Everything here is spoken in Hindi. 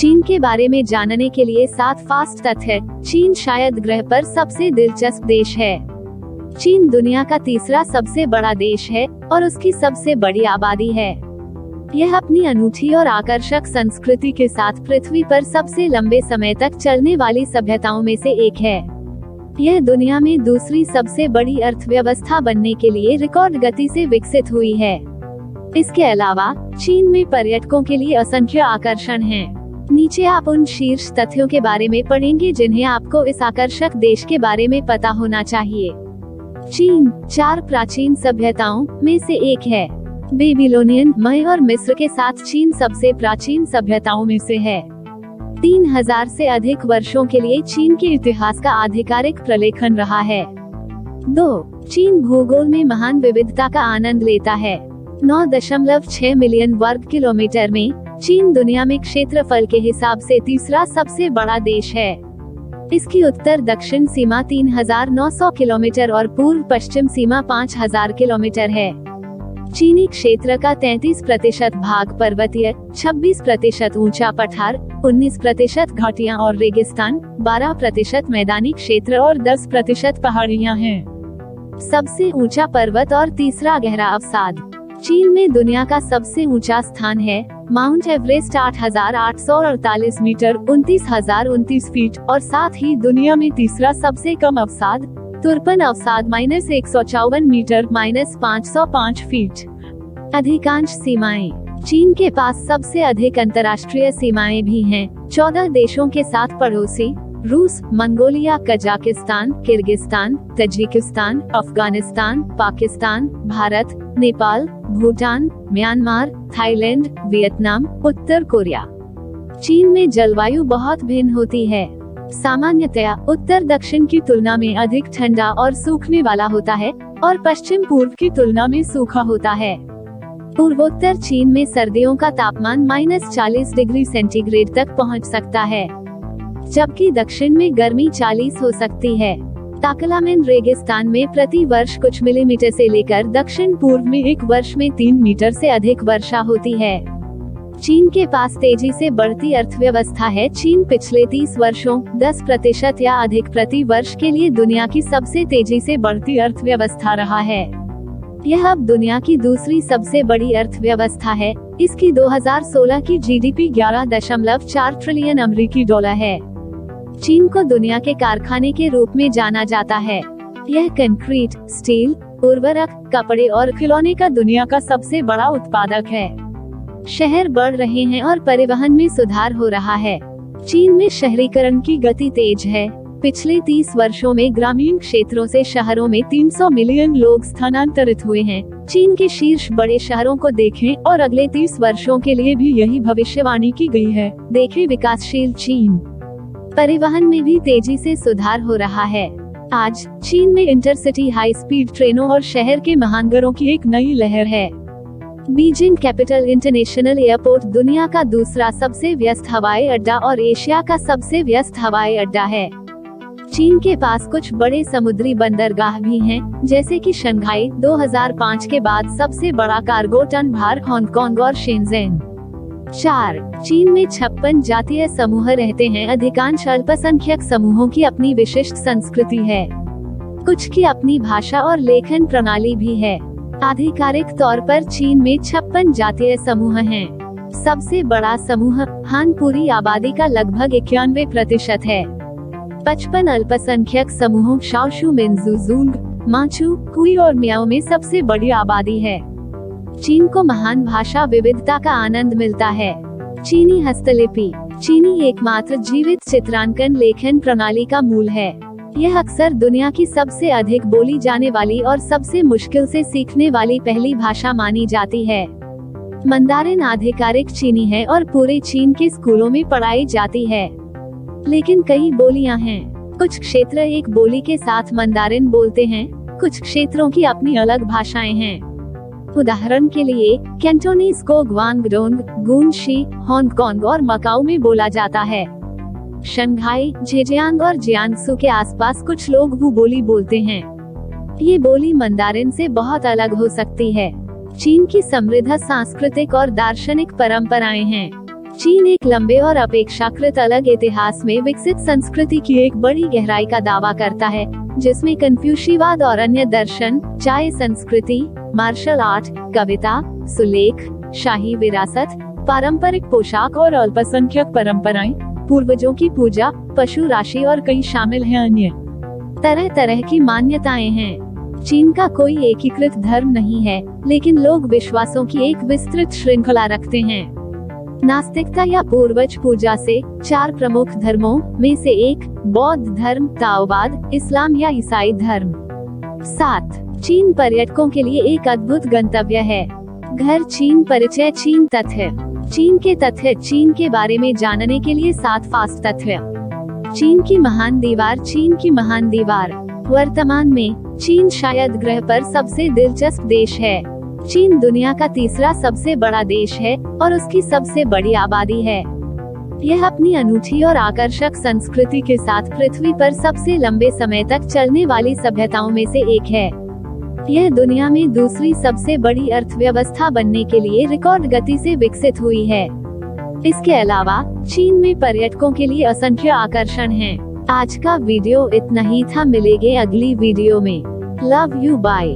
चीन के बारे में जानने के लिए 7 फास्ट तथ्य। चीन शायद ग्रह पर सबसे दिलचस्प देश है। चीन दुनिया का तीसरा सबसे बड़ा देश है और उसकी सबसे बड़ी आबादी है। यह अपनी अनूठी और आकर्षक संस्कृति के साथ पृथ्वी पर सबसे लंबे समय तक चलने वाली सभ्यताओं में से एक है। यह दुनिया में दूसरी सबसे बड़ी अर्थव्यवस्था बनने के लिए रिकॉर्ड गति से विकसित हुई है। इसके अलावा चीन में पर्यटकों के लिए असंख्य आकर्षण हैं। नीचे आप उन शीर्ष तथ्यों के बारे में पढ़ेंगे जिन्हें आपको इस आकर्षक देश के बारे में पता होना चाहिए। चीन 4 प्राचीन सभ्यताओं में से एक है। बेबीलोनियन, मय और मिस्र के साथ चीन सबसे प्राचीन सभ्यताओं में से है। 3000 से अधिक वर्षों के लिए चीन के इतिहास का आधिकारिक प्रलेखन रहा है। 2. चीन भूगोल में महान विविधता का आनंद लेता है। 9.6 मिलियन वर्ग किलोमीटर में चीन दुनिया में क्षेत्रफल के हिसाब से तीसरा सबसे बड़ा देश है। इसकी उत्तर दक्षिण सीमा 3900 किलोमीटर और पूर्व पश्चिम सीमा 5000 किलोमीटर है। चीनी क्षेत्र का 33% भाग पर्वतीय, 26% ऊंचा पठार, 19% घाटियां और रेगिस्तान, 12% मैदानी क्षेत्र और 10% पहाड़ियां हैं। सबसे ऊंचा पर्वत और तीसरा गहरा अवसाद। चीन में दुनिया का सबसे ऊंचा स्थान है माउंट एवरेस्ट 8848 मीटर 29029 फीट और साथ ही दुनिया में तीसरा सबसे कम अवसाद तुर्पन अवसाद -154 मीटर -505 फीट। अधिकांश सीमाएं। चीन के पास सबसे अधिक अंतर्राष्ट्रीय सीमाएं भी हैं। 14 देशों के साथ पड़ोसी रूस, Mongolia, Kazakhstan, Kyrgyzstan, Tajikistan, Afghanistan, Pakistan, Bharat, Nepal, Bhutan, Myanmar, Thailand, Vietnam, उत्तर कोरिया। चीन में जलवायु बहुत भिन्न होती है। सामान्यतया उत्तर दक्षिण की तुलना में अधिक ठंडा और सूखने वाला होता है और पश्चिम पूर्व की तुलना में सूखा होता है। पूर्वोत्तर चीन में सर्दियों का तापमान -40 डिग्री सेंटीग्रेड तक पहुंच सकता है, जबकि दक्षिण में गर्मी 40 हो सकती है। ताकलामेन रेगिस्तान में प्रति वर्ष कुछ मिलीमीटर से लेकर दक्षिण पूर्व में एक वर्ष में 3 मीटर से अधिक वर्षा होती है। चीन के पास तेजी से बढ़ती अर्थव्यवस्था है। चीन पिछले 30 वर्षों 10% या अधिक प्रति वर्ष के लिए दुनिया की सबसे तेजी से बढ़ती अर्थव्यवस्था रहा है। यह अब दुनिया की दूसरी सबसे बड़ी अर्थव्यवस्था है। इसकी 2016 की जीडीपी 11.4 ट्रिलियन अमेरिकी डॉलर है। चीन को दुनिया के कारखाने के रूप में जाना जाता है। यह कंक्रीट, स्टील, उर्वरक, कपड़े और खिलौने का दुनिया का सबसे बड़ा उत्पादक है। शहर बढ़ रहे हैं और परिवहन में सुधार हो रहा है। चीन में शहरीकरण की गति तेज है। पिछले 30 वर्षों में ग्रामीण क्षेत्रों से शहरों में 300 मिलियन लोग स्थानांतरित हुए हैं। चीन के शीर्ष बड़े शहरों को देखें और अगले 30 वर्षों के लिए भी यही भविष्यवाणी की गई है। देखें विकासशील चीन। परिवहन में भी तेजी से सुधार हो रहा है। आज चीन में इंटरसिटी हाई स्पीड ट्रेनों और शहर के महानगरों की एक नई लहर है। बीजिंग कैपिटल इंटरनेशनल एयरपोर्ट दुनिया का दूसरा सबसे व्यस्त हवाई अड्डा और एशिया का सबसे व्यस्त हवाई अड्डा है। चीन के पास कुछ बड़े समुद्री बंदरगाह भी हैं, जैसे कि शंघाई 2005 के बाद सबसे बड़ा कार्गो टन भार हांगकांग और शेंज़ेन। 4. चीन में 56 जातीय समूह रहते हैं। अधिकांश अल्पसंख्यक समूहों की अपनी विशिष्ट संस्कृति है। कुछ की अपनी भाषा और लेखन प्रणाली भी है। आधिकारिक तौर पर चीन में 56 जातीय समूह हैं। सबसे बड़ा समूह हान पूरी आबादी का लगभग 91% है। 55 अल्पसंख्यक समूहों शाओशू, मिन्जू, ज़ूंग, माचू, कुई और मियाओ में सबसे बड़ी आबादी है। चीन को महान भाषा विविधता का आनंद मिलता है। चीनी हस्तलिपि। चीनी एकमात्र जीवित चित्रांकन लेखन प्रणाली का मूल है। यह अक्सर दुनिया की सबसे अधिक बोली जाने वाली और सबसे मुश्किल से सीखने वाली पहली भाषा मानी जाती है। मंदारिन आधिकारिक चीनी है और पूरे चीन के स्कूलों में पढ़ाई जाती है, लेकिन कई बोलियां हैं। कुछ क्षेत्र एक बोली के साथ मंदारिन बोलते हैं, कुछ क्षेत्रों की अपनी अलग भाषाएं हैं। उदाहरण के लिए कैंटोनीज को ग्वांगडोंग, गुनशी, हांगकांग और मकाऊ में बोला जाता है। शंघाई, झेजियांग और जियांगसू के आसपास कुछ लोग वो बोली बोलते हैं। ये बोली मंदारिन से बहुत अलग हो सकती है। चीन की समृद्ध सांस्कृतिक और दार्शनिक परंपराएं हैं। चीन एक लंबे और अपेक्षाकृत अलग इतिहास में विकसित संस्कृति की एक बड़ी गहराई का दावा करता है, जिसमें कन्फ्यूशीवाद और अन्य दर्शन, चाय संस्कृति, मार्शल आर्ट, कविता, सुलेख, शाही विरासत, पारंपरिक पोशाक और अल्पसंख्यक परंपराएं, पूर्वजों की पूजा, पशु राशि और कई शामिल हैं अन्य तरह तरह की मान्यताएं हैं। चीन का कोई एकीकृत धर्म नहीं है, लेकिन लोग विश्वासों की एक विस्तृत श्रृंखला रखते हैं। नास्तिकता या पूर्वज पूजा से 4 प्रमुख धर्मों में से एक, बौद्ध धर्म, ताओवाद, इस्लाम या ईसाई धर्म। 7. चीन पर्यटकों के लिए एक अद्भुत गंतव्य है। घर चीन परिचय चीन तथ्य। चीन के तथ्य। चीन के बारे में जानने के लिए 7 फास्ट तथ्य। चीन की महान दीवार। चीन की महान दीवार। वर्तमान में चीन शायद ग्रह पर सबसे दिलचस्प देश है। चीन दुनिया का तीसरा सबसे बड़ा देश है और उसकी सबसे बड़ी आबादी है। यह अपनी अनूठी और आकर्षक संस्कृति के साथ पृथ्वी पर सबसे लंबे समय तक चलने वाली सभ्यताओं में से एक है। यह दुनिया में दूसरी सबसे बड़ी अर्थव्यवस्था बनने के लिए रिकॉर्ड गति से विकसित हुई है। इसके अलावा चीन में पर्यटकों के लिए असंख्य आकर्षण हैं। आज का वीडियो इतना ही था। मिलेंगे अगली वीडियो में। Love you, bye.